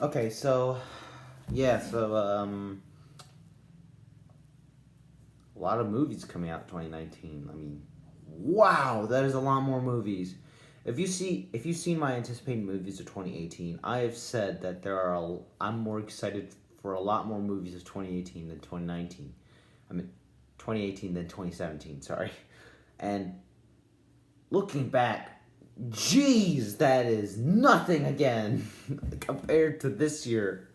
Okay, so yeah, so a lot of movies coming out in 2019. I mean, wow, that is a lot more movies. If you see my anticipated movies of 2018, I have said that I'm more excited for a lot more movies of 2018 than 2019. I mean, 2018 than 2017, sorry. And looking back, jeez, that is nothing again compared to this year.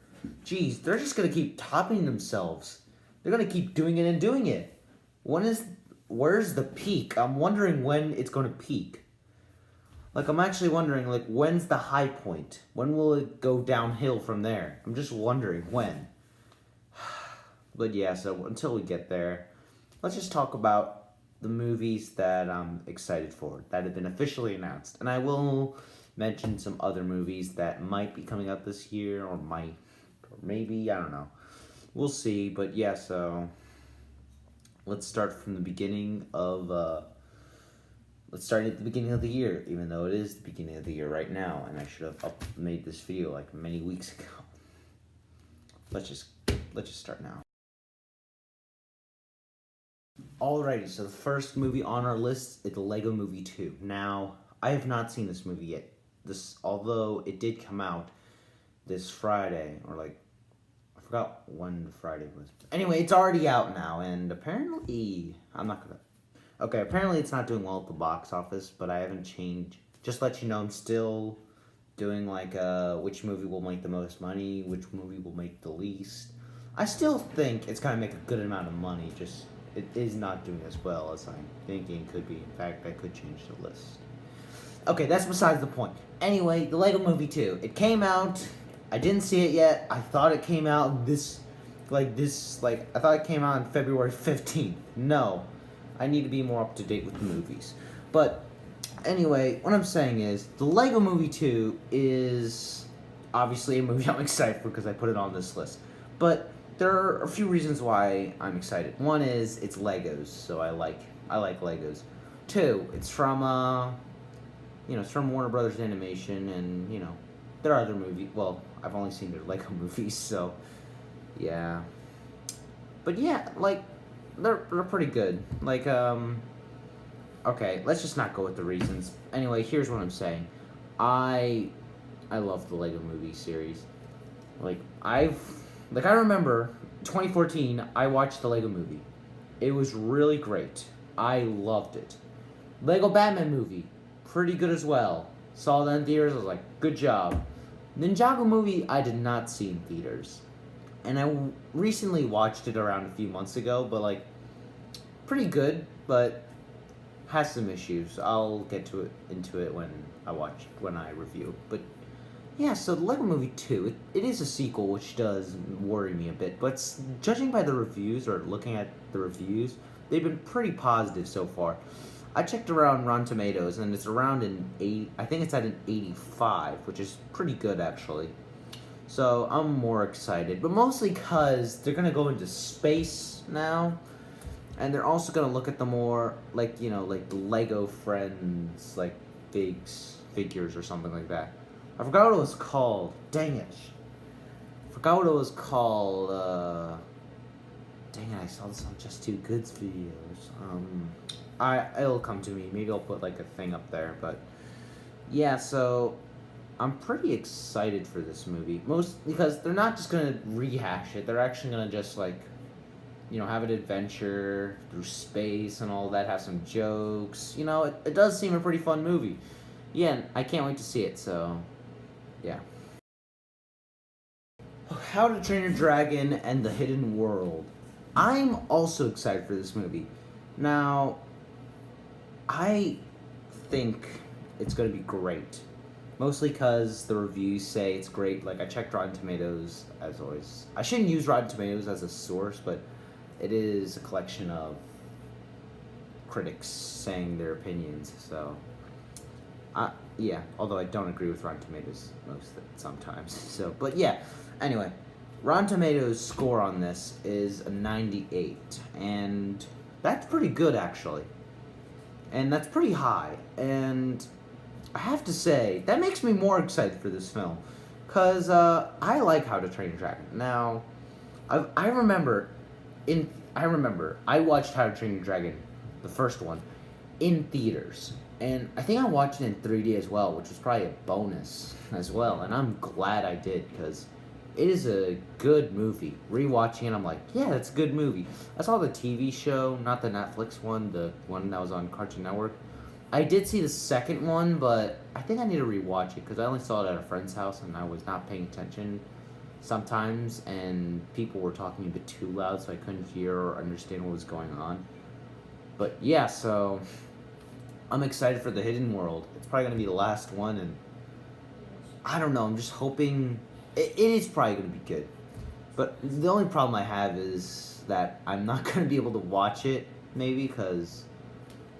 Jeez, they're just gonna keep topping themselves. They're gonna keep doing it and doing it. When is where's the peak? I'm wondering when it's gonna peak. Like I'm actually wondering like when's the high point? When will it go downhill from there? I'm just wondering when. But yeah, so until we get there, let's just talk about the movies that I'm excited for that have been officially announced. And I will mention some other movies that might be coming out this year or might or maybe, I don't know. We'll see, but yeah, so let's start from the beginning of let's start at the beginning of the year, even though it is the beginning of the year right now, and I should have made this video like many weeks ago. Let's just start now. Alrighty, so the first movie on our list is the Lego Movie 2. Now, I have not seen this movie yet. Although it did come out this Friday, or like I forgot when Friday was. Anyway, it's already out now, and apparently I'm not gonna. Okay, apparently it's not doing well at the box office, but I haven't changed. Just to let you know, I'm still doing like which movie will make the most money, which movie will make the least. I still think it's gonna make a good amount of money. Just it is not doing as well as I'm thinking it could be. In fact, I could change the list. Okay, that's besides the point. Anyway, the Lego Movie 2. It came out. I didn't see it yet. I thought it came out I thought it came out on February 15th. No. I need to be more up to date with the movies. But anyway, what I'm saying is the Lego Movie 2 is obviously a movie I'm excited for because I put it on this list. But there are a few reasons why I'm excited. One is it's Legos, so I like Legos. Two, it's from it's from Warner Brothers Animation, and there are other movies. Well, I've only seen their Lego movies, so yeah. But yeah, like they're pretty good. Like okay, let's just not go with the reasons. Anyway, here's what I'm saying. I love the Lego Movie series. I remember 2014 I watched the Lego Movie. It was really great. I loved it. Lego Batman movie, pretty good as well. Saw that in theaters, I was like, good job. Ninjago movie I did not see in theaters. And I recently watched it around a few months ago, but like pretty good, but has some issues. I'll get into it when I review. But yeah, so the Lego Movie 2, it is a sequel, which does worry me a bit. But judging by the reviews, or looking at the reviews, they've been pretty positive so far. I checked around Rotten Tomatoes, and it's around I think it's at an 85, which is pretty good, actually. So I'm more excited, but mostly because they're going to go into space now. And they're also going to look at the more, like the Lego Friends, like, figures or something like that. I forgot what it was called. Dang it. I forgot what it was called. Dang it, I saw this on Just Too Good's videos. It'll come to me. Maybe I'll put, like, a thing up there. But, yeah, so I'm pretty excited for this movie. Most because they're not just going to rehash it. They're actually going to just, like, have an adventure through space and all that, have some jokes. It does seem a pretty fun movie. Yeah, I can't wait to see it, so, yeah. How to Train Your Dragon and the Hidden World. I'm also excited for this movie. Now, I think it's going to be great. Mostly because the reviews say it's great. Like, I checked Rotten Tomatoes, as always. I shouldn't use Rotten Tomatoes as a source, but it is a collection of critics saying their opinions, so yeah, although I don't agree with Rotten Tomatoes sometimes. So, but yeah, anyway, Rotten Tomatoes score on this is a 98, and that's pretty good, actually. And that's pretty high, and I have to say, that makes me more excited for this film. Cause I like How to Train Your Dragon. Now, I remember I watched How to Train Your Dragon, the first one, in theaters, and I think I watched it in 3D as well, which was probably a bonus as well. And I'm glad I did because it is a good movie. Rewatching it, I'm like, yeah, that's a good movie. I saw the TV show, not the Netflix one, the one that was on Cartoon Network. I did see the second one, but I think I need to rewatch it because I only saw it at a friend's house and I was not paying attention sometimes, and people were talking a bit too loud, so I couldn't hear or understand what was going on. But yeah, so I'm excited for the Hidden World. It's probably gonna be the last one, and I don't know. I'm just hoping it is probably gonna be good. But the only problem I have is that I'm not gonna be able to watch it, maybe because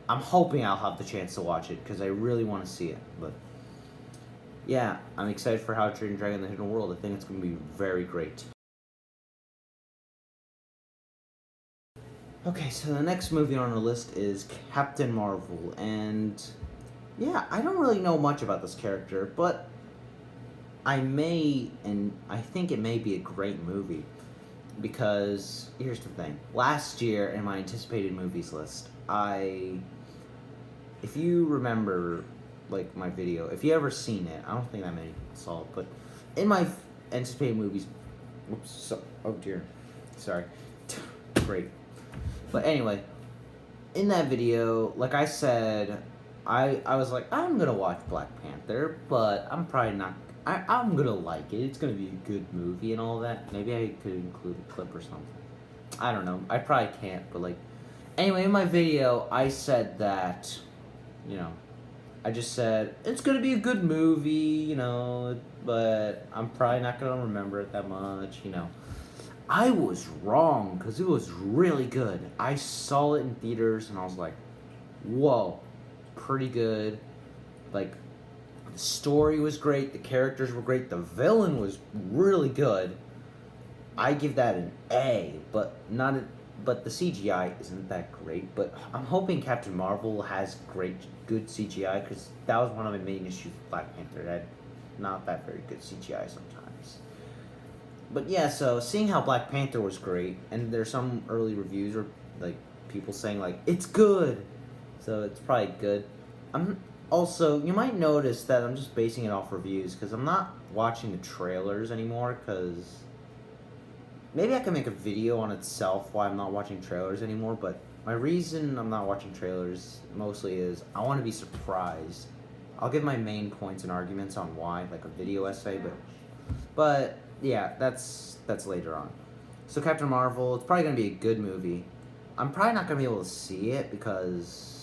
I'm hoping I'll have the chance to watch it because I really want to see it. But yeah, I'm excited for How to Train Your Dragon: The Hidden World. I think it's going to be very great. Okay, so the next movie on our list is Captain Marvel, and yeah, I don't really know much about this character, but I think it may be a great movie. Because here's the thing. Last year in my anticipated movies list, if you remember, like, my video, if you ever seen it, I don't think that many people saw it, but in my anticipated movies, oh dear, sorry, great. But anyway, in that video, like I said, I was like, I'm gonna watch Black Panther, but I'm probably not. I'm gonna like it. It's gonna be a good movie and all that. Maybe I could include a clip or something. I don't know. I probably can't, but like, anyway, in my video, I said that, I just said it's gonna be a good movie, but I'm probably not gonna remember it that much. I was wrong because it was really good. I saw it in theaters and I was like, whoa, pretty good. Like, the story was great, the characters were great, the villain was really good. I give that an A, but but the CGI isn't that great. But I'm hoping Captain Marvel has good CGI because that was one of my main issues with Black Panther. It had not that very good CGI sometimes. But yeah, so seeing how Black Panther was great, and there's some early reviews or like people saying like it's good, so it's probably good. Also, you might notice that I'm just basing it off reviews because I'm not watching the trailers anymore because maybe I can make a video on itself why I'm not watching trailers anymore, but my reason I'm not watching trailers mostly is I want to be surprised. I'll give my main points and arguments on why, like a video essay, but yeah, that's later on. So Captain Marvel, it's probably going to be a good movie. I'm probably not going to be able to see it because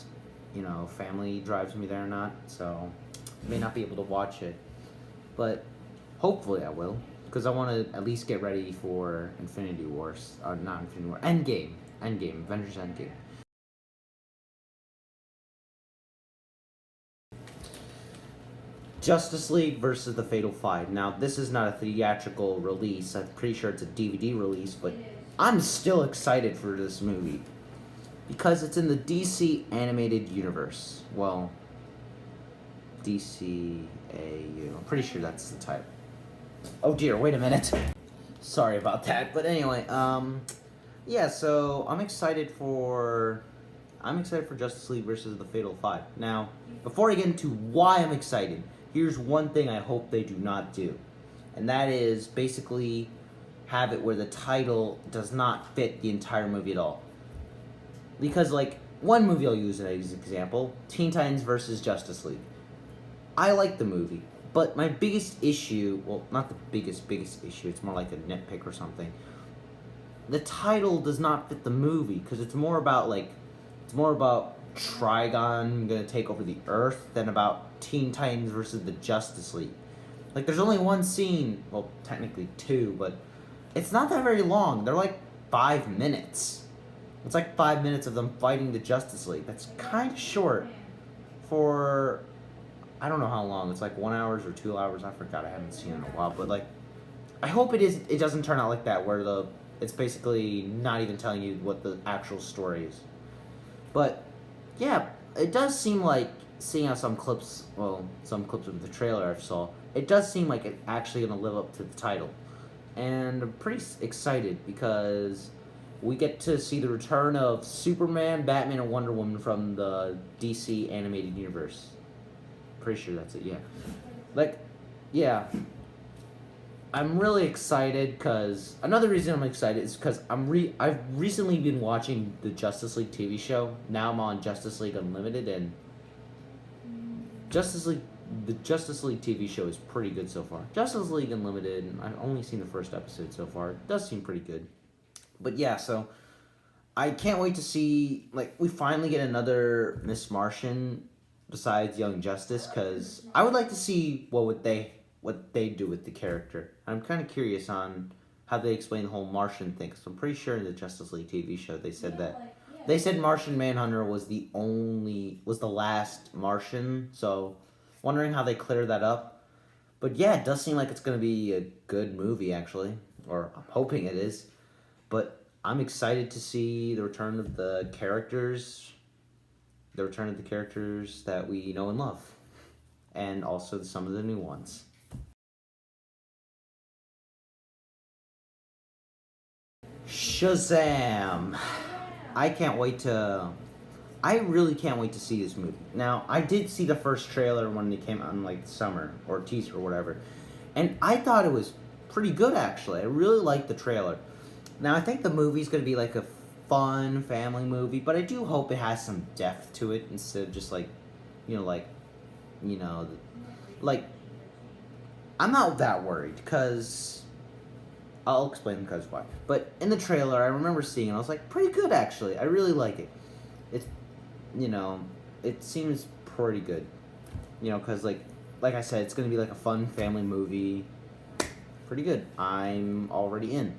family drives me there or not, so I may not be able to watch it. But hopefully I will, because I want to at least get ready for Infinity Wars. Not Infinity War, Endgame, Avengers Endgame. Justice League versus the Fatal Five. Now, this is not a theatrical release. I'm pretty sure it's a DVD release, but I'm still excited for this movie. Because it's in the DC animated universe. Well, DCAU. I'm pretty sure that's the type. Oh dear, wait a minute. Sorry about that. But anyway, yeah, so I'm excited for Justice League versus the Fatal Five. Now, before I get into why I'm excited, here's one thing I hope they do not do. And that is basically have it where the title does not fit the entire movie at all. Because, like, one movie I'll use as an example, Teen Titans versus Justice League. I like the movie, but my biggest issue, well, not the biggest issue, it's more like a nitpick or something. The title does not fit the movie, because it's more about Trigon gonna take over the Earth than about Teen Titans versus the Justice League. Like, there's only one scene, well, technically two, but it's not that very long. They're like 5 minutes. It's like 5 minutes of them fighting the Justice League. That's kind of short for, I don't know how long. It's like 1 hour or 2 hours. I forgot. I haven't seen it in a while. But like, I hope it doesn't turn out like that, where it's basically not even telling you what the actual story is. But yeah, it does seem like seeing how some clips of the trailer I saw, it does seem like it's actually going to live up to the title. And I'm pretty excited because we get to see the return of Superman, Batman, and Wonder Woman from the DC animated universe. Pretty sure that's it, yeah. Like, yeah. I'm really excited because another reason I'm excited is because I've recently been watching the Justice League TV show. Now I'm on Justice League Unlimited, and the Justice League TV show is pretty good so far. Justice League Unlimited, I've only seen the first episode so far. It does seem pretty good. But yeah, so I can't wait to see, like, we finally get another Miss Martian besides Young Justice, because I would like to see what they do with the character. I'm kind of curious on how they explain the whole Martian thing, because I'm pretty sure in the Justice League TV show they said they said Martian Manhunter was the last Martian, so wondering how they clear that up. But yeah, it does seem like it's going to be a good movie, actually, or I'm hoping it is. But I'm excited to see the return of the characters that we know and love, and also some of the new ones. Shazam! I really can't wait to see this movie. Now, I did see the first trailer when it came out in like summer, or teaser or whatever, and I thought it was pretty good actually. I really liked the trailer. Now, I think the movie's going to be like a fun family movie, but I do hope it has some depth to it instead of just like, you know, like, you know, like, I'm not that worried because I'll explain because why. But in the trailer, I remember seeing it, I was like, pretty good actually. I really like it. It's, you know, it seems pretty good. You know, because like I said, it's going to be like a fun family movie. Pretty good. I'm already in.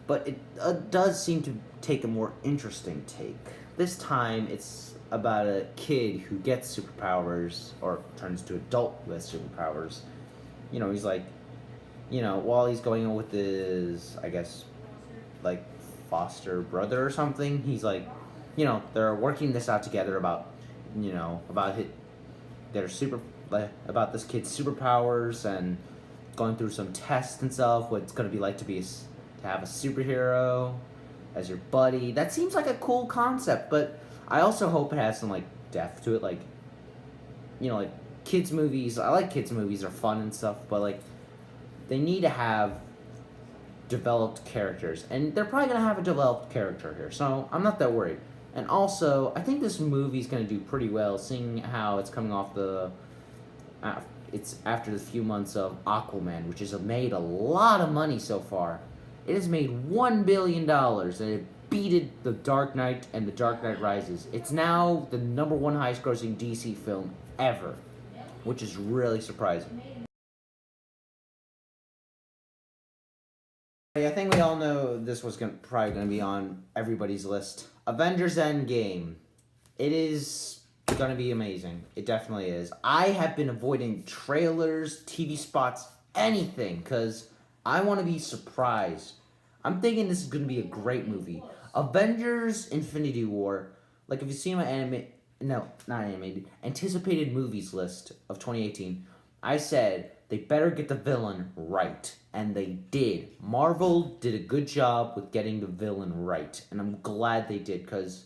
But it does seem to take a more interesting take. This time, it's about a kid who gets superpowers, or turns to adult who has superpowers. You know, he's like, you know, while he's going on with his, I guess, like, foster brother or something, he's like, you know, they're working this out together about, you know, about about this kid's superpowers and going through some tests and stuff, what it's going to be like to have a superhero as your buddy. That seems like a cool concept, but I also hope it has some, like, depth to it, like, you know, like, kids movies. I like kids movies, they're fun and stuff, but, like, they need to have developed characters, and they're probably going to have a developed character here, so I'm not that worried. And also, I think this movie's going to do pretty well, seeing how it's coming off it's after the few months of Aquaman, which has made a lot of money so far. It has made $1 billion, and it beated The Dark Knight and The Dark Knight Rises. It's now the #1 highest grossing DC film ever, which is really surprising. I think we all know this was probably going to be on everybody's list. Avengers Endgame. It is going to be amazing. It definitely is. I have been avoiding trailers, TV spots, anything, because I want to be surprised. I'm thinking this is going to be a great movie. Avengers Infinity War. Like, if you see my anticipated movies list of 2018, I said they better get the villain right. And they did. Marvel did a good job with getting the villain right. And I'm glad they did, because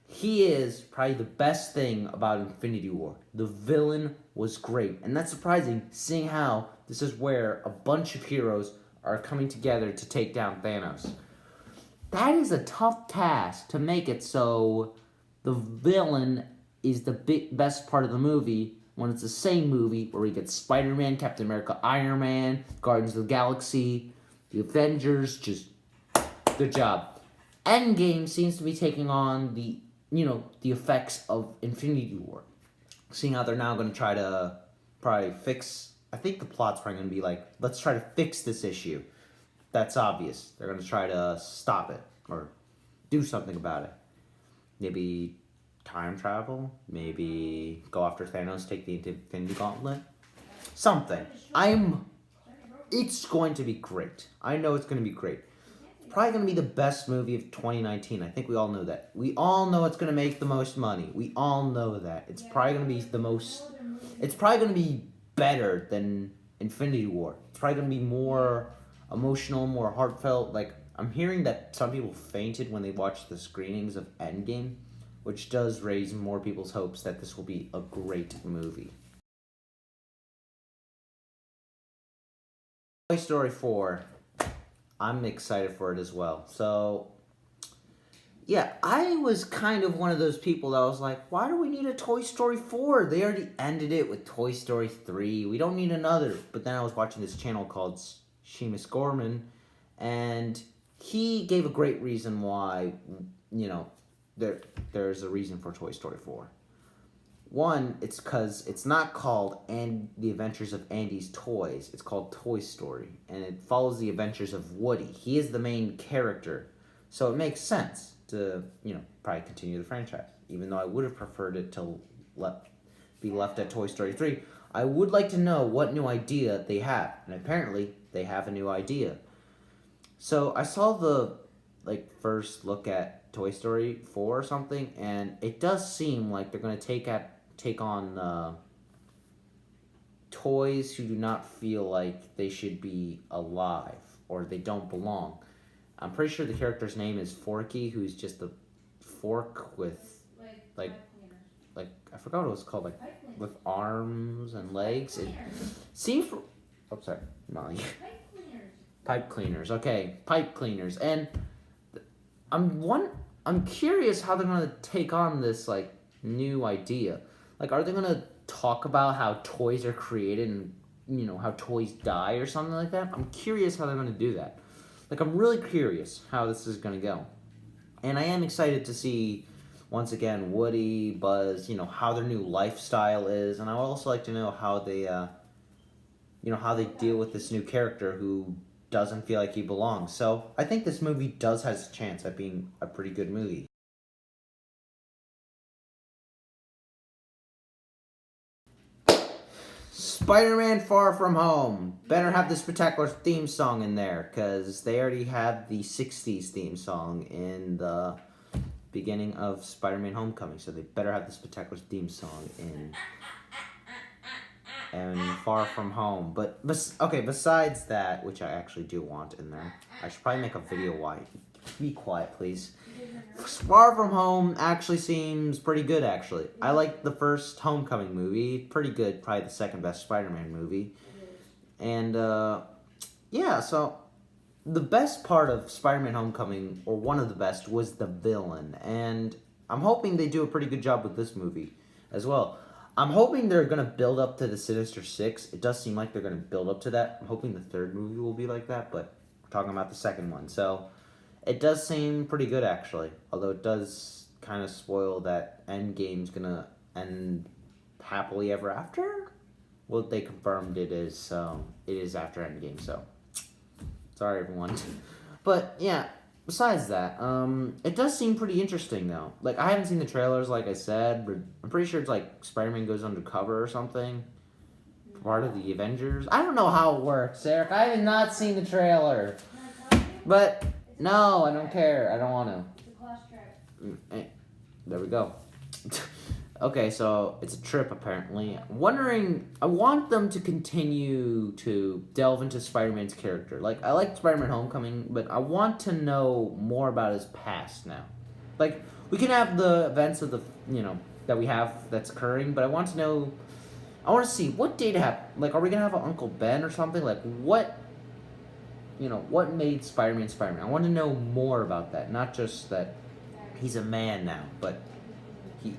he is probably the best thing about Infinity War. The villain was great. And that's surprising, seeing how this is where a bunch of heroes are coming together to take down Thanos. That is a tough task to make it so the villain is the best part of the movie, when it's the same movie where we get Spider-Man, Captain America, Iron Man, Guardians of the Galaxy, the Avengers. Just good job. Endgame seems to be taking on the effects of Infinity War. Seeing how they're now going to try to probably fix, I think the plot's probably going to be like, let's try to fix this issue. That's obvious. They're going to try to stop it or do something about it. Maybe time travel, maybe go after Thanos, take the Infinity Gauntlet. Something. It's going to be great. I know it's going to be great. probably going to be the best movie of 2019. I think we all know that. We all know it's going to make the most money. We all know that. It's probably going to be the most... It's probably going to be better than Infinity War. It's probably going to be more emotional, more heartfelt. Like, I'm hearing that some people fainted when they watched the screenings of Endgame, which does raise more people's hopes that this will be a great movie. Toy Story 4. I'm excited for it as well. So, yeah, I was kind of one of those people that was like, why do we need a Toy Story 4? They already ended it with Toy Story 3. We don't need another. But then I was watching this channel called Seamus Gorman, and he gave a great reason why, you know, there's a reason for Toy Story 4. One, it's because it's not called The Adventures of Andy's Toys. It's called Toy Story, and it follows the adventures of Woody. He is the main character, so it makes sense to, you know, probably continue the franchise. Even though I would have preferred it to be left at Toy Story 3, I would like to know what new idea they have, and apparently they have a new idea. So I saw the first look at Toy Story 4 or something, and it does seem like they're going to take on toys who do not feel like they should be alive or they don't belong. I'm pretty sure the character's name is Forky, who's just a fork with like I forgot what it was called, like with arms and legs. It seems for sorry, Molly. Pipe cleaners. Okay, pipe cleaners. And I'm curious how they're gonna take on this like new idea. Like, are they gonna talk about how toys are created and, you know, how toys die or something like that? I'm curious how they're gonna do that. Like, I'm really curious how this is gonna go. And I am excited to see, once again, Woody, Buzz, you know, how their new lifestyle is. And I would also like to know how they, you know, how they deal with this new character who doesn't feel like he belongs. So I think this movie does has a chance at being a pretty good movie. Spider-Man Far From Home. Better have the spectacular theme song in there, because they already had the 60s theme song in the beginning of Spider-Man Homecoming, so they better have the spectacular theme song in and Far From Home. But okay, besides that, which I actually do want in there, I should probably make a video. Why? Be quiet, please. Far From Home actually seems pretty good, actually. I like the first Homecoming movie. Pretty good. Probably the second best Spider-Man movie. And, yeah, so the best part of Spider-Man Homecoming, or one of the best, was the villain. And I'm hoping they do a pretty good job with this movie as well. I'm hoping they're going to build up to the Sinister Six. It does seem like they're going to build up to that. I'm hoping the third movie will be like that, but we're talking about the second one. So it does seem pretty good, actually. Although it does kind of spoil that Endgame's going to end happily ever after. Well, they confirmed it is after Endgame, so sorry, everyone. But, yeah, besides that, it does seem pretty interesting, though. Like, I haven't seen the trailers, like I said, but I'm pretty sure it's like Spider-Man goes undercover or something. Part of the Avengers. I don't know how it works, Eric. I have not seen the trailer. But, no, I don't care. I don't want to. There we go. Okay, so it's a trip, apparently. I want them to continue to delve into Spider-Man's character. Like, I like Spider-Man Homecoming, but I want to know more about his past now. Like, we can have the events of the, you know, that we have that's occurring, but I want to see what did happen. Like, are we going to have an Uncle Ben or something? Like, what made Spider-Man Spider-Man? I want to know more about that. Not just that he's a man now, but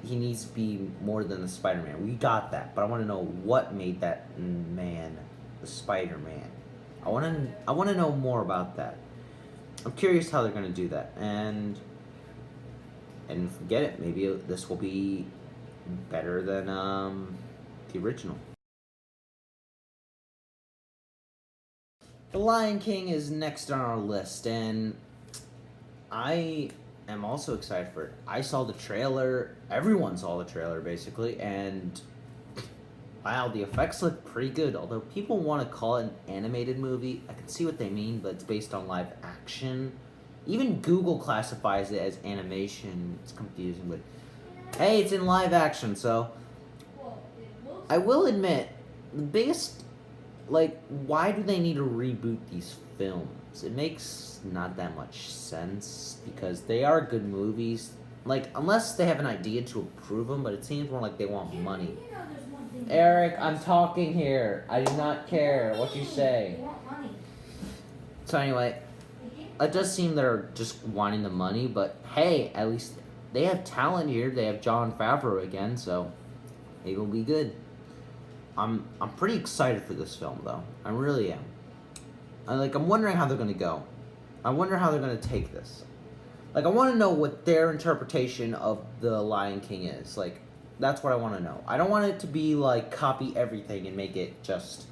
he needs to be more than a Spider-Man. We got that, but I want to know what made that man the Spider-Man. I want to know more about that. I'm curious how they're going to do that. And forget it. Maybe this will be better than the original. The Lion King is next on our list, and I am also excited for it. I saw the trailer. Everyone saw the trailer, basically, and wow, the effects look pretty good. Although people want to call it an animated movie, I can see what they mean, but it's based on live action. Even Google classifies it as animation. It's confusing, but hey, it's in live action, so I will admit, the biggest, like, why do they need to reboot these films? It makes not that much sense, because they are good movies. Like, unless they have an idea to approve them, but it seems more like they want money. Eric, I'm talking here. I do not care what you say. So anyway, it does seem they're just wanting the money, but hey, at least they have talent here. They have Jon Favreau again, so it will be good. I'm pretty excited for this film, though. I really am. I'm wondering how they're gonna go. I wonder how they're gonna take this. Like, I want to know what their interpretation of the Lion King is. Like, that's what I want to know. I don't want it to be like copy everything and make it just,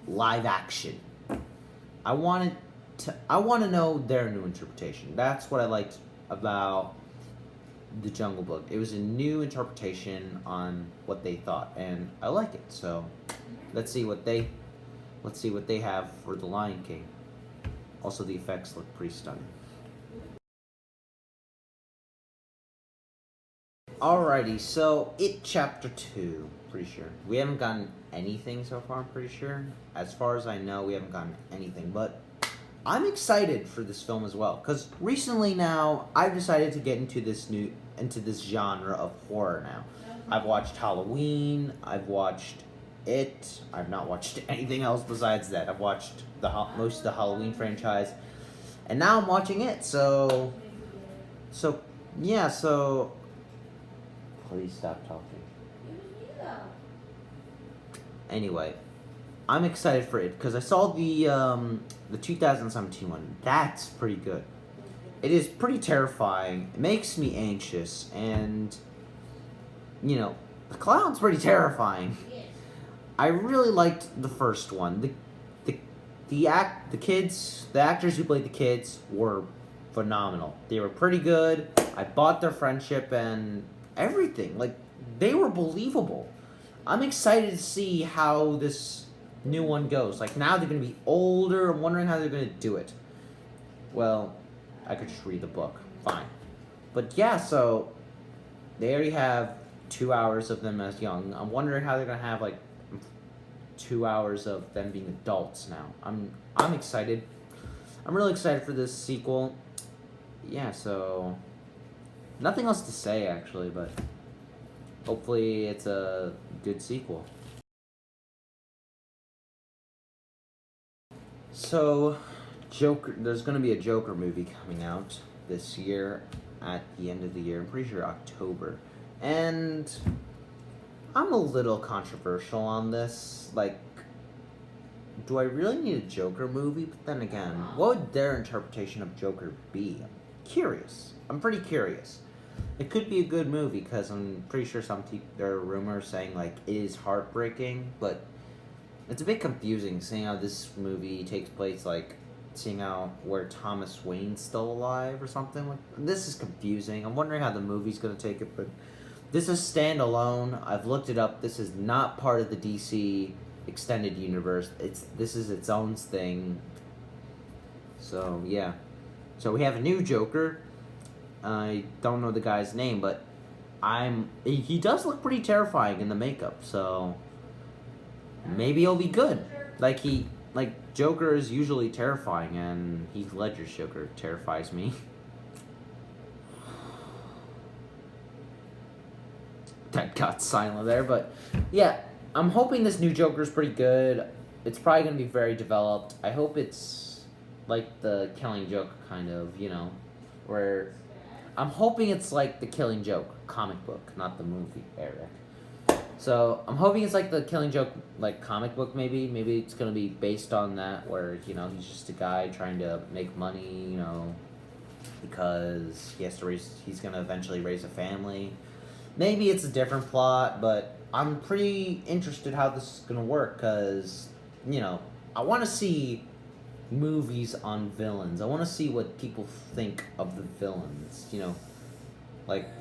live action. I want to know their new interpretation. That's what I liked about the Jungle Book. It was a new interpretation on what they thought, and I like it. So let's see what they have for the Lion King. Also, the effects look pretty stunning. Alrighty, so It Chapter 2, pretty sure. We haven't gotten anything so far, I'm pretty sure. As far as I know, we haven't gotten anything, but I'm excited for this film as well, because recently now, I've decided to get into this genre of horror now. I've watched Halloween, I've watched It, I've not watched anything else besides that. I've watched most of the Halloween franchise, and now I'm watching It, so please stop talking. Anyway, I'm excited for It, because I saw the 2017 one. That's pretty good. It is pretty terrifying. It makes me anxious, and, the clown's pretty terrifying. I really liked the first one. The actors who played the kids were phenomenal. They were pretty good. I bought their friendship and everything. Like, they were believable. I'm excited to see how this new one goes. Like, now they're going to be older. I'm wondering how they're going to do it. Well, I could just read the book. Fine. But yeah, so they already have 2 hours of them as young. I'm wondering how they're going to have, 2 hours of them being adults now. I'm excited. I'm really excited for this sequel. Yeah, so nothing else to say actually, but hopefully it's a good sequel. So, there's going to be a Joker movie coming out this year at the end of the year. I'm pretty sure October. And I'm a little controversial on this. Like, do I really need a Joker movie? But then again, what would their interpretation of Joker be? I'm curious. I'm pretty curious. It could be a good movie, because I'm pretty sure there are rumors saying, it is heartbreaking, but it's a bit confusing seeing how this movie takes place, seeing how where Thomas Wayne's still alive or something. This is confusing. I'm wondering how the movie's going to take it, but this is standalone. I've looked it up. This is not part of the DC extended universe. This is its own thing. So, yeah. So we have a new Joker. I don't know the guy's name, but he does look pretty terrifying in the makeup, so maybe he'll be good. Joker is usually terrifying, and Heath Ledger's Joker terrifies me. That got silent there, but yeah, I'm hoping this new Joker is pretty good. It's probably going to be very developed. I hope it's like the Killing Joke kind of, where I'm hoping it's like the Killing Joke comic book, not the movie, Eric. So I'm hoping it's like the Killing Joke comic book, maybe. Maybe it's going to be based on that, where, he's just a guy trying to make money, because he's going to eventually raise a family. Maybe it's a different plot, but I'm pretty interested how this is going to work, because, I want to see movies on villains. I want to see what people think of the villains,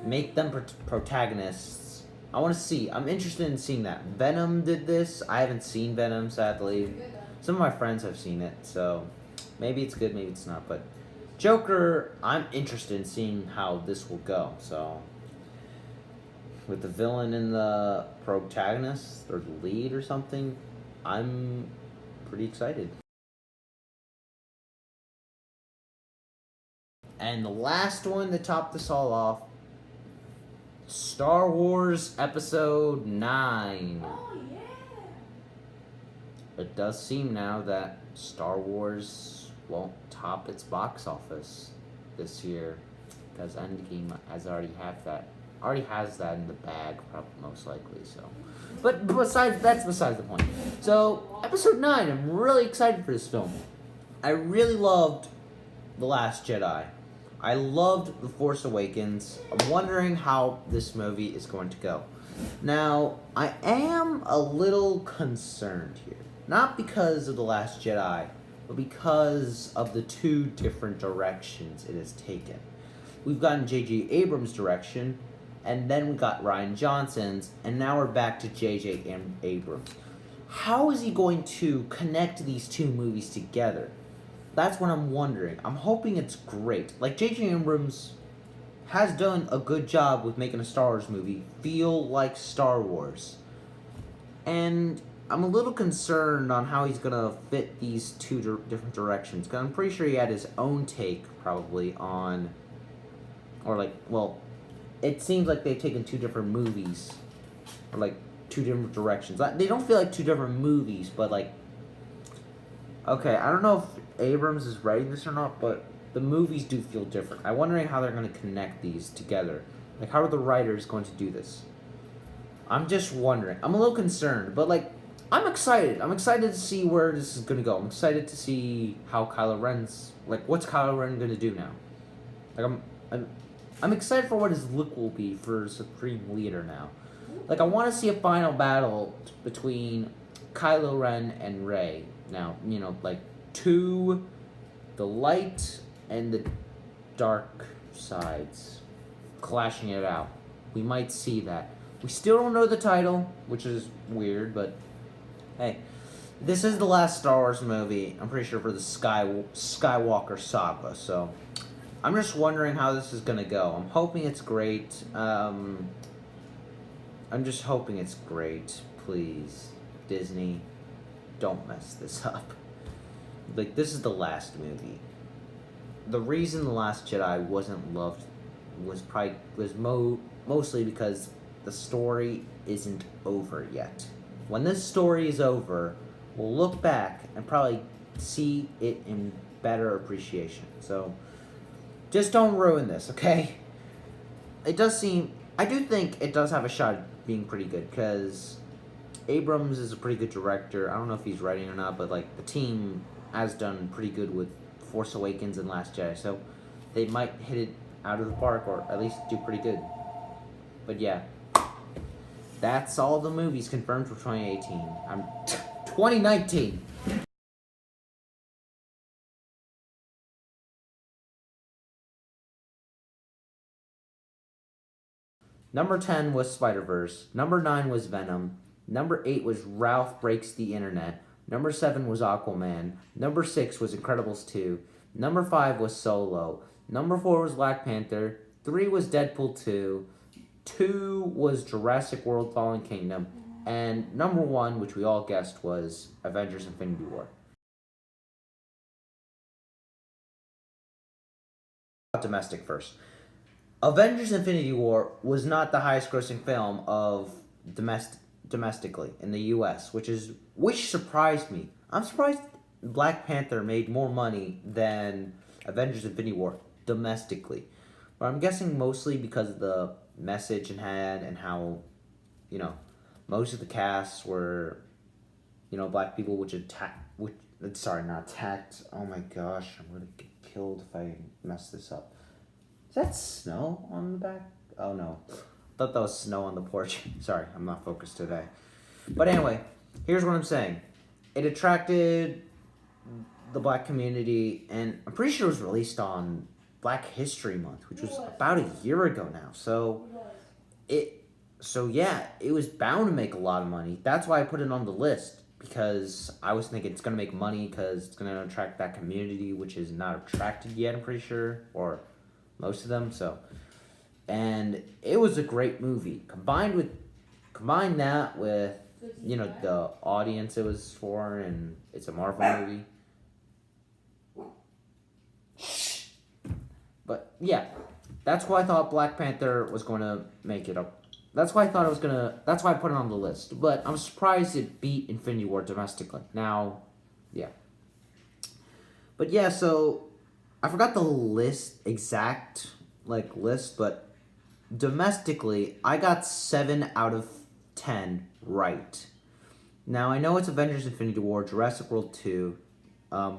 make them protagonists. I want to see. I'm interested in seeing that. Venom did this. I haven't seen Venom, sadly. Some of my friends have seen it, so Maybe it's good, maybe it's not. But Joker, I'm interested in seeing how this will go. So, with the villain and the protagonist or the lead or something, I'm pretty excited. And the last one to top this all off, Star Wars Episode 9. Oh, yeah. It does seem now that Star Wars won't top its box office this year because Endgame already has that in the bag, probably most likely. So, but that's besides the point. So, Episode 9, I'm really excited for this film. I really loved The Last Jedi. I loved The Force Awakens. I'm wondering how this movie is going to go. Now, I am a little concerned here. Not because of The Last Jedi, but because of the two different directions it has taken. We've gotten J.J. Abrams' direction, and then we got Rian Johnson's, and now we're back to J.J. Abrams. How is he going to connect these two movies together? That's what I'm wondering. I'm hoping it's great. Like, J.J. Abrams has done a good job with making a Star Wars movie feel like Star Wars. And I'm a little concerned on how he's going to fit these two different directions. Because I'm pretty sure he had his own take, probably, on... Or, like, well, it seems like they've taken two different movies. Or, like, two different directions. They don't feel like two different movies, but, like... Okay, I don't know if Abrams is writing this or not, but the movies do feel different. I'm wondering how they're going to connect these together. Like, how are the writers going to do this? I'm just wondering. I'm a little concerned, but, like, I'm excited. I'm excited to see where this is going to go. I'm excited to see how Kylo Ren's... Like, what's Kylo Ren going to do now? Like, I'm excited for what his look will be for Supreme Leader now. Like, I want to see a final battle between Kylo Ren and Rey. Now, you know, like, the light and the dark sides clashing it out. We might see that. We still don't know the title, which is weird, but hey, this is the last Star Wars movie, I'm pretty sure, for the Skywalker saga, so I'm just wondering how this is going to go. I'm hoping it's great. I'm just hoping it's great. Please, Disney, don't mess this up. Like, this is the last movie. The reason The Last Jedi wasn't loved was mostly because the story isn't over yet. When this story is over, we'll look back and probably see it in better appreciation. So, just don't ruin this, okay? I do think it does have a shot at being pretty good, because Abrams is a pretty good director. I don't know if he's writing or not, but, like, the team has done pretty good with Force Awakens and Last Jedi, so they might hit it out of the park, or at least do pretty good. But yeah, that's all the movies confirmed for 2018. 2019. Number 10 was Spider-Verse. Number 9 was Venom. Number 8 was Ralph Breaks the Internet. Number 7 was Aquaman. Number 6 was Incredibles 2. Number 5 was Solo. Number 4 was Black Panther. 3 was Deadpool 2. 2 was Jurassic World Fallen Kingdom. And number 1, which we all guessed, was Avengers Infinity War. Domestic first. Avengers Infinity War was not the highest grossing film of domestically in the US, which surprised me. I'm surprised Black Panther made more money than Avengers Infinity War domestically. But I'm guessing mostly because of the message it had and how, you know, most of the cast were, you know, black people, not attacked. Oh my gosh, I'm gonna get killed if I mess this up. Is that snow on the back? Oh no. I thought that was snow on the porch. Sorry, I'm not focused today. But anyway, here's what I'm saying. It attracted the black community, and I'm pretty sure it was released on Black History Month, which was about a year ago now. So yeah, it was bound to make a lot of money. That's why I put it on the list, because I was thinking it's gonna make money because it's gonna attract that community, which is not attracted yet. I'm pretty sure, or most of them. So, and it was a great movie. Combine that with the audience it was for, and it's a Marvel movie. But yeah, that's why I thought Black Panther was going to make it up. That's why I thought it was gonna. That's why I put it on the list. But I'm surprised it beat Infinity War domestically. Now, yeah. But yeah, so I forgot the exact list, but domestically I got 7 out of 10 right. Now I know it's Avengers: Infinity War, Jurassic World 2,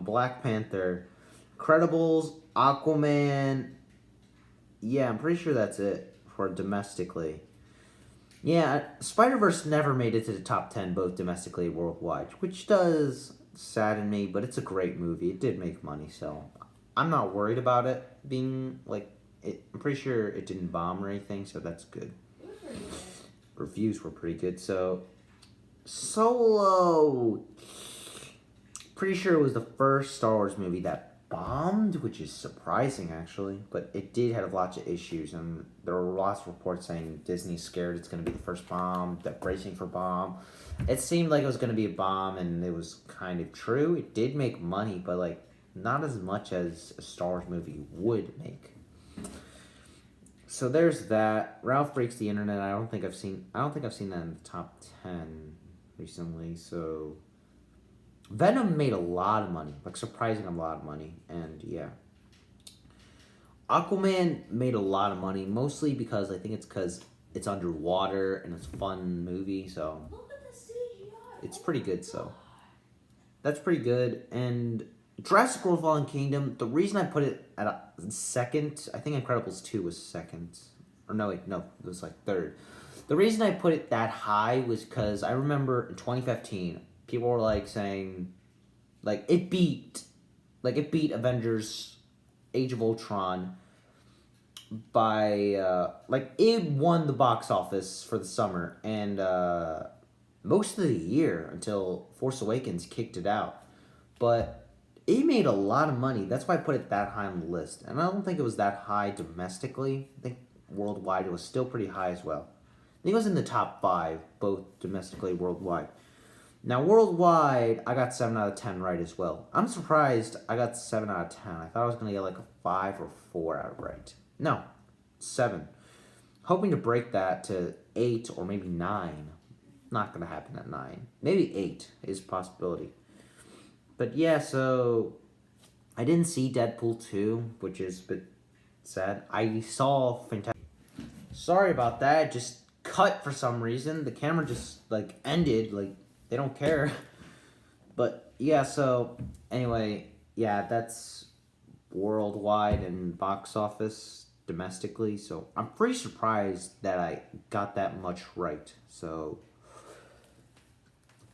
Black Panther, Credibles, Aquaman. Yeah, I'm pretty sure that's it for domestically. Yeah, Spider-Verse never made it to the top 10, both domestically and worldwide, which does sadden me, but it's a great movie. It did make money, so I'm not worried about it being, I'm pretty sure it didn't bomb or anything, so that's good. Reviews were pretty good, so Solo, pretty sure it was the first Star Wars movie that bombed, which is surprising actually, but it did have lots of issues, and there were lots of reports saying Disney's scared it's going to be the first bomb, that bracing for bomb. It seemed like it was going to be a bomb, and it was kind of true. It did make money, but not as much as a Star Wars movie would make. So there's that. Ralph Breaks the Internet. I don't think I've seen that in the top 10 recently. So Venom made a lot of money, surprising a lot of money, and yeah. Aquaman made a lot of money, mostly because I think it's because it's underwater and it's a fun movie, so it's pretty good. So that's pretty good. And Jurassic World: Fallen Kingdom, the reason I put it at a second, I think Incredibles 2 was second, or no, it was third. The reason I put it that high was because I remember in 2015. People were saying, it beat Avengers Age of Ultron by, it won the box office for the summer, and most of the year until Force Awakens kicked it out. But it made a lot of money. That's why I put it that high on the list. And I don't think it was that high domestically. I think worldwide it was still pretty high as well. I think it was in the top 5, both domestically and worldwide. Now, worldwide, I got 7 out of 10 right as well. I'm surprised I got 7 out of 10. I thought I was going to get a 5 or 4 out of right. No, 7. Hoping to break that to 8 or maybe 9. Not going to happen at 9. Maybe 8 is a possibility. But yeah, so I didn't see Deadpool 2, which is a bit sad. I saw Fantastic. Sorry about that. It just cut for some reason. The camera just ended. They don't care. But yeah, so anyway, yeah, that's worldwide and box office domestically. So I'm pretty surprised that I got that much right. So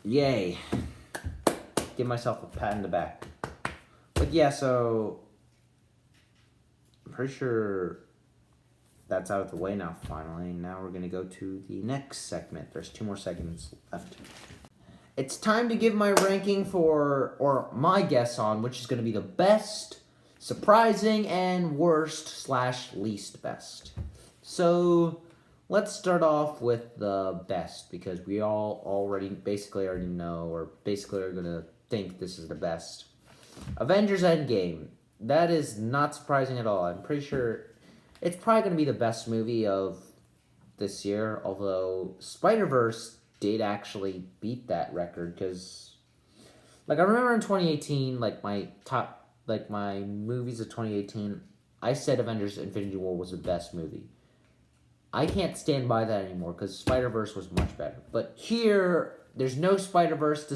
yay. Give myself a pat in the back. But yeah, so I'm pretty sure that's out of the way now finally. Now we're going to go to the next segment. There's 2 more segments left. It's time to give my ranking or my guess on which is going to be the best, surprising, and worst / least best. So let's start off with the best, because we all basically already know, or basically are going to think this is the best. Avengers Endgame. That is not surprising at all. I'm pretty sure it's probably going to be the best movie of this year, although Spider-Verse did actually beat that record, because I remember in 2018, my top, my movies of 2018, I said Avengers Infinity War was the best movie. I can't stand by that anymore, because Spider-Verse was much better. But here, there's no Spider-Verse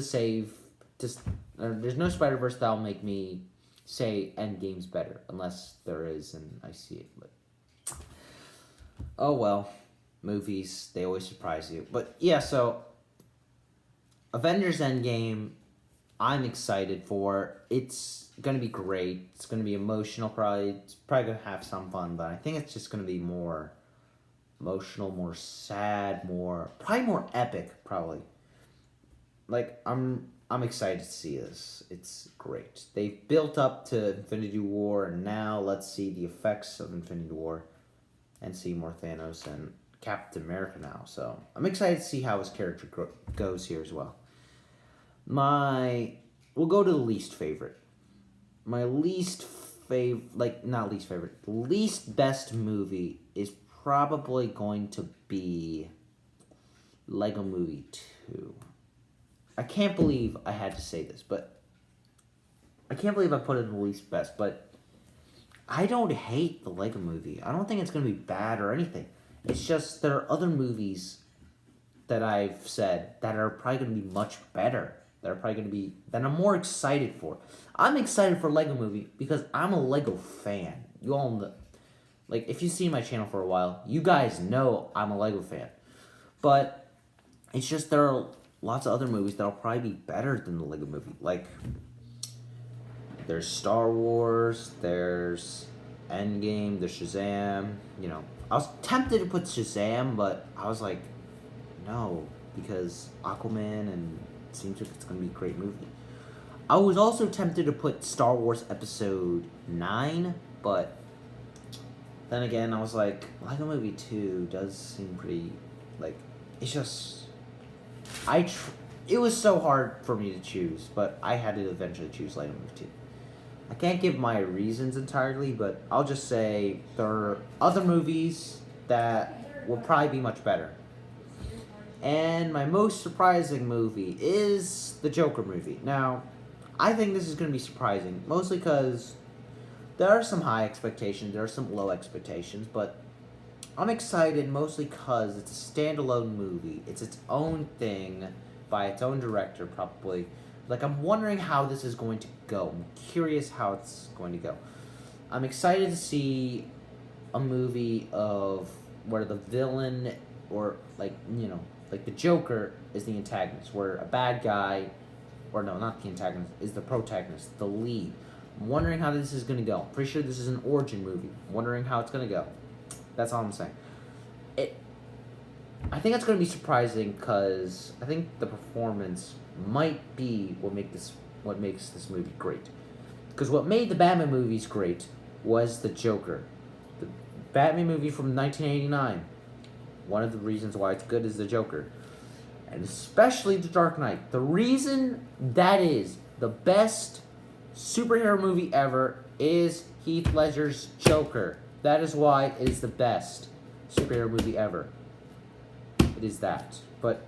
there's no Spider-Verse that'll make me say Endgame's better, unless there is and I see it. But oh well. Movies, they always surprise you. But yeah, so Avengers Endgame, I'm excited for. It's gonna be great. It's gonna be emotional, probably. It's probably gonna have some fun, but I think it's just gonna be more emotional, more sad, probably more epic, probably. like I'm excited to see this. It's great. They built up to Infinity War, and now let's see the effects of Infinity War, and see more Thanos and Captain America now. So I'm excited to see how his character goes here as well. We'll go to the least favorite. My least not least favorite, least best movie is probably going to be Lego Movie 2. I can't believe I had to say this, but I can't believe I put it in the least best, but I don't hate the Lego Movie. I don't think it's going to be bad or anything. It's just there are other movies that I've said that are probably going to be much better. That are probably going to be that I'm more excited for. I'm excited for Lego Movie because I'm a Lego fan. You all know, like if you see my channel for a while, you guys know I'm a Lego fan. But it's just there are lots of other movies that'll probably be better than the Lego Movie. Like there's Star Wars, there's Endgame, there's Shazam. You know, I was tempted to put Shazam, but I was like, no, because Aquaman, and it seems like it's going to be a great movie. I was also tempted to put Star Wars Episode 9, but then again, I was like, Lego Movie 2 does seem pretty, like, it's just, it was so hard for me to choose, but I had to eventually choose Lego Movie 2. I can't give my reasons entirely, but I'll just say there are other movies that will probably be much better. And my most surprising movie is the Joker movie. Now, I think this is going to be surprising, mostly because there are some high expectations, there are some low expectations, but I'm excited mostly because it's a standalone movie. It's its own thing by its own director, probably. Like, I'm wondering how this is going to go. I'm curious how it's going to go. I'm excited to see a movie of where the villain, or like, you know, like the Joker is the antagonist, where a bad guy, or no, not the antagonist, is the protagonist, the lead. I'm wondering how this is going to go. Pretty sure this is an origin movie. I'm wondering how it's going to go. That's all I'm saying. I think it's going to be surprising because I think the performance might be what makes this movie great. Because what made the Batman movies great was the Joker. The Batman movie from 1989. One of the reasons why it's good is the Joker. And especially The Dark Knight. The reason that is the best superhero movie ever is Heath Ledger's Joker. That is why it is the best superhero movie ever. It is that. But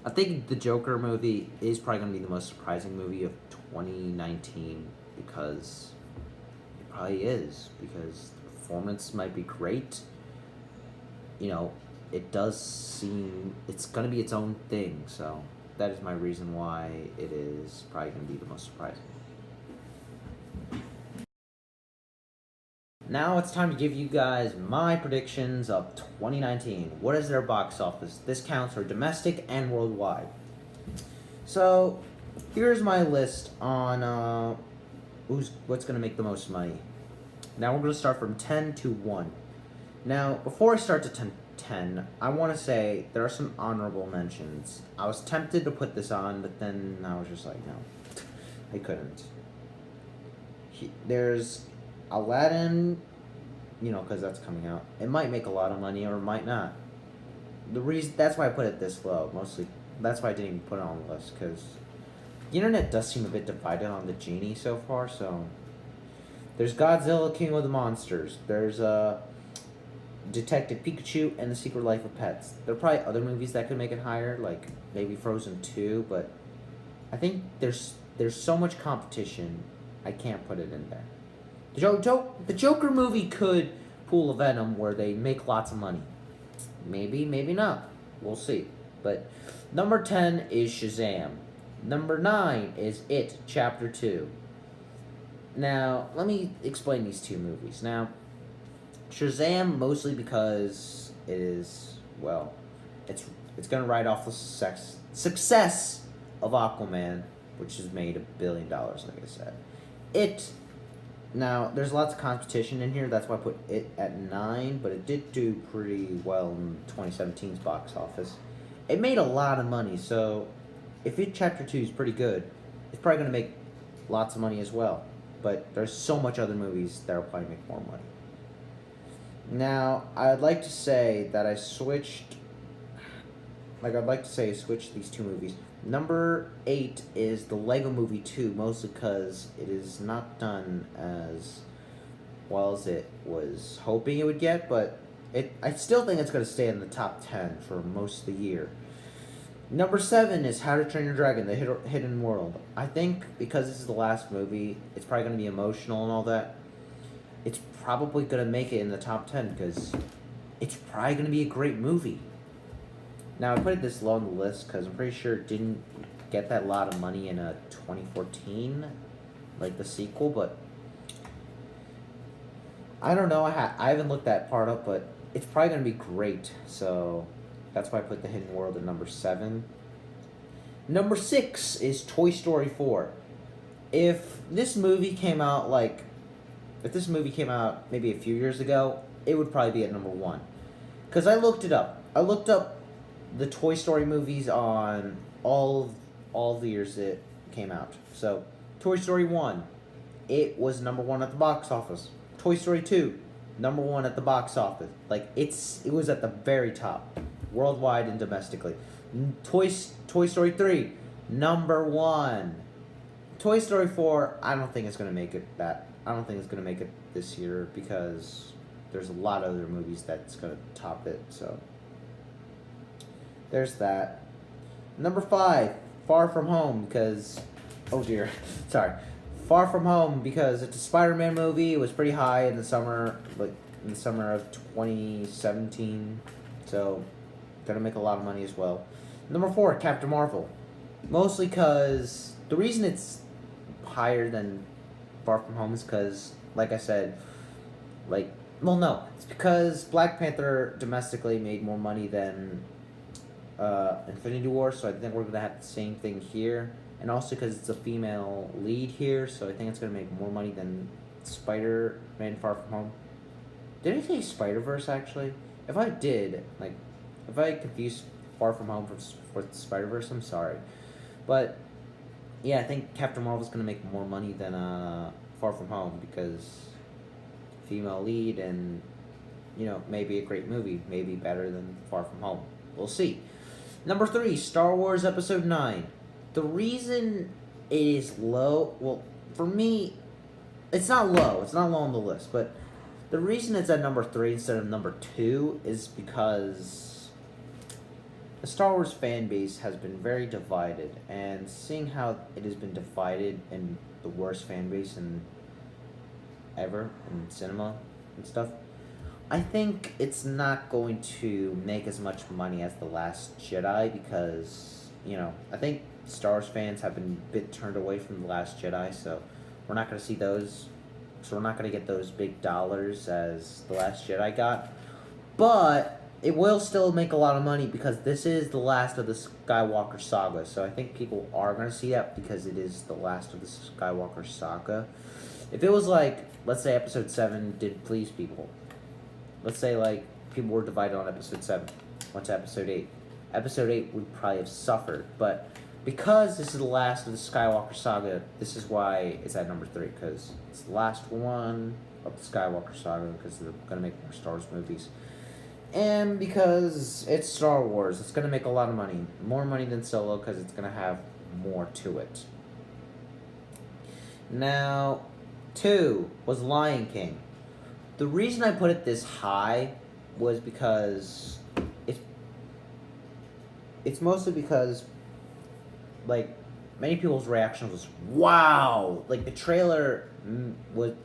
I think the Joker movie is probably going to be the most surprising movie of 2019 because it probably is. Because the performance might be great. You know, it does seem it's going to be its own thing. So that is my reason why it is probably going to be the most surprising. Now it's time to give you guys my predictions of 2019. What is their box office? This counts for domestic and worldwide. So here's my list on what's going to make the most money. Now we're going to start from 10 to 1. Now before I start to 10, I want to say there are some honorable mentions. I was tempted to put this on, but then I was just like, no, I couldn't. There's Aladdin, you know, because that's coming out. It might make a lot of money or it might not. That's why I put it this low. Mostly, that's why I didn't even put it on the list, because the internet does seem a bit divided on the Genie so far. So there's Godzilla, King of the Monsters. There's Detective Pikachu and The Secret Life of Pets. There are probably other movies that could make it higher, like maybe Frozen 2, but I think there's so much competition, I can't put it in there. The Joker movie could pull a Venom where they make lots of money. Maybe, maybe not. We'll see. But number 10 is Shazam. Number 9 is It, Chapter 2. Now, let me explain these two movies. Now, Shazam mostly because it is, well, it's going to ride off the success of Aquaman, which has made $1 billion, like I said. It... Now, there's lots of competition in here. That's why I put it at 9, but it did do pretty well in 2017's box office. It made a lot of money, so if it chapter 2 is pretty good, it's probably going to make lots of money as well. But there's so much other movies that will probably make more money. Now, I'd like to say that I switched these two movies. Number 8 is the Lego Movie 2, mostly because it is not done as well as it was hoping it would get, but I still think it's going to stay in the top 10 for most of the year. Number 7 is How to Train Your Dragon, The Hidden World. I think because this is the last movie, it's probably going to be emotional and all that. It's probably going to make it in the top 10 because it's probably going to be a great movie. Now, I put it this low on the list because I'm pretty sure it didn't get that lot of money in 2014, like the sequel, but I don't know. I haven't looked that part up, but it's probably going to be great, so that's why I put The Hidden World at number 7. Number 6 is Toy Story 4. If this movie came out maybe a few years ago, it would probably be at number 1. Because I looked it up. I looked up the Toy Story movies on all the years it came out. So, Toy Story 1, it was number 1 at the box office. Toy Story 2, number 1 at the box office. Like, it was at the very top, worldwide and domestically. Toy Story 3, number 1. Toy Story 4, I don't think it's going to make it this year because there's a lot of other movies that's going to top it, so there's that. Number 5, Far From Home, because Far From Home, because it's a Spider-Man movie. It was pretty high in the summer of 2017, so gonna make a lot of money as well. Number 4, Captain Marvel, mostly because the reason it's higher than Far From Home is because, like I said, it's because Black Panther domestically made more money than Infinity War, so I think we're gonna have the same thing here. And also because it's a female lead here, so I think it's going to make more money than Spider-Man Far From Home. Did I say Spider-Verse, actually? If I did, if I confused Far From Home for Spider-Verse, I'm sorry. But, yeah, I think Captain Marvel's going to make more money than Far From Home because female lead and, maybe a great movie. Maybe better than Far From Home. We'll see. Number 3, Star Wars Episode 9. The reason it is low, well, for me, it's not low. It's not low on the list. But the reason it's at number 3 instead of number 2 is because the Star Wars fan base has been very divided. And seeing how it has been divided and the worst fan base ever in cinema and stuff, I think it's not going to make as much money as The Last Jedi because, I think Star Wars fans have been a bit turned away from The Last Jedi, so we're not going to see those. So we're not going to get those big dollars as The Last Jedi got. But it will still make a lot of money because this is the last of the Skywalker saga. So I think people are going to see that because it is the last of the Skywalker saga. If it was let's say Episode 7 did please people. Let's say, people were divided on Episode 7. What's Episode 8? Episode 8 would probably have suffered, but because this is the last of the Skywalker saga, this is why it's at number 3, because it's the last one of the Skywalker saga, because they're going to make more Star Wars movies. And because it's Star Wars, it's going to make a lot of money. More money than Solo, because it's going to have more to it. Now, 2 was Lion King. The reason I put it this high was because it's mostly because many people's reaction was wow, the trailer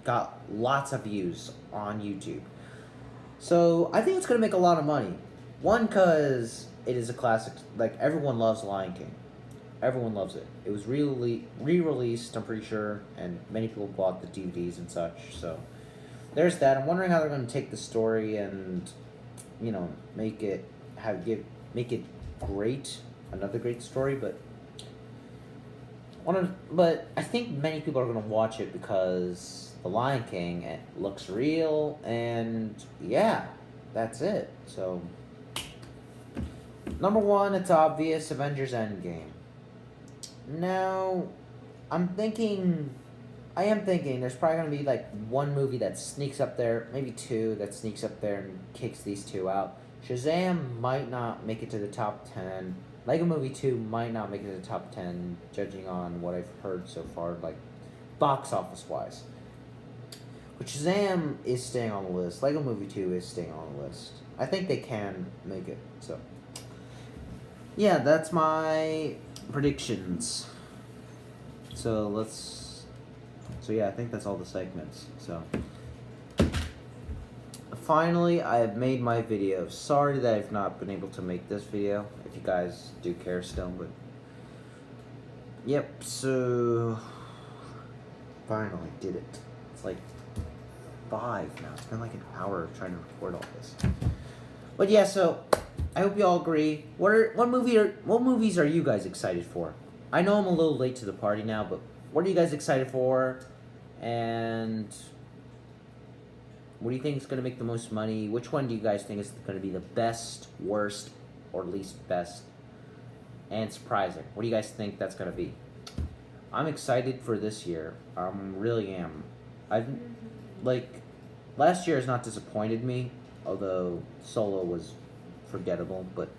got lots of views on YouTube, so I think it's gonna make a lot of money. One, because it is a classic. Everyone loves Lion King, everyone loves it. It was re-released, I'm pretty sure, and many people bought the DVDs and such, so there's that. I'm wondering how they're going to take the story and, make it great, another great story. But I think many people are going to watch it because The Lion King, it looks real, and yeah, that's it. So number 1, it's obvious, Avengers Endgame. Now, I am thinking there's probably going to be like one movie that sneaks up there, maybe two that sneaks up there and kicks these two out. Shazam might not make it to the top 10. Lego Movie 2 might not make it to the top 10, judging on what I've heard so far, like box office wise. But Shazam is staying on the list. Lego Movie 2 is staying on the list. I think they can make it, so. Yeah, that's my predictions. So yeah, I think that's all the segments. So finally, I have made my video. Sorry that I've not been able to make this video, if you guys do care still, but yep, so finally did it. It's like 5 now. It's been like an hour trying to record all this. But yeah, so I hope you all agree. What movies are you guys excited for? I know I'm a little late to the party now, but what are you guys excited for? And what do you think is going to make the most money? Which one do you guys think is going to be the best, worst, or least best? And surprising. What do you guys think that's going to be? I'm excited for this year. I really am. Last year has not disappointed me, although Solo was forgettable, but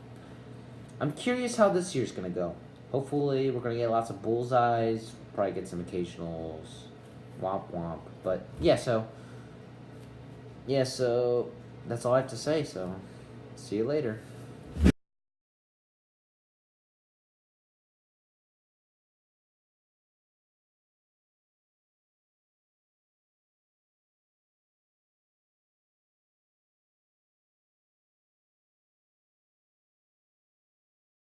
I'm curious how this year's going to go. Hopefully, we're going to get lots of bullseyes, probably get some occasionals, womp womp, but yeah, so that's all I have to say, so see you later.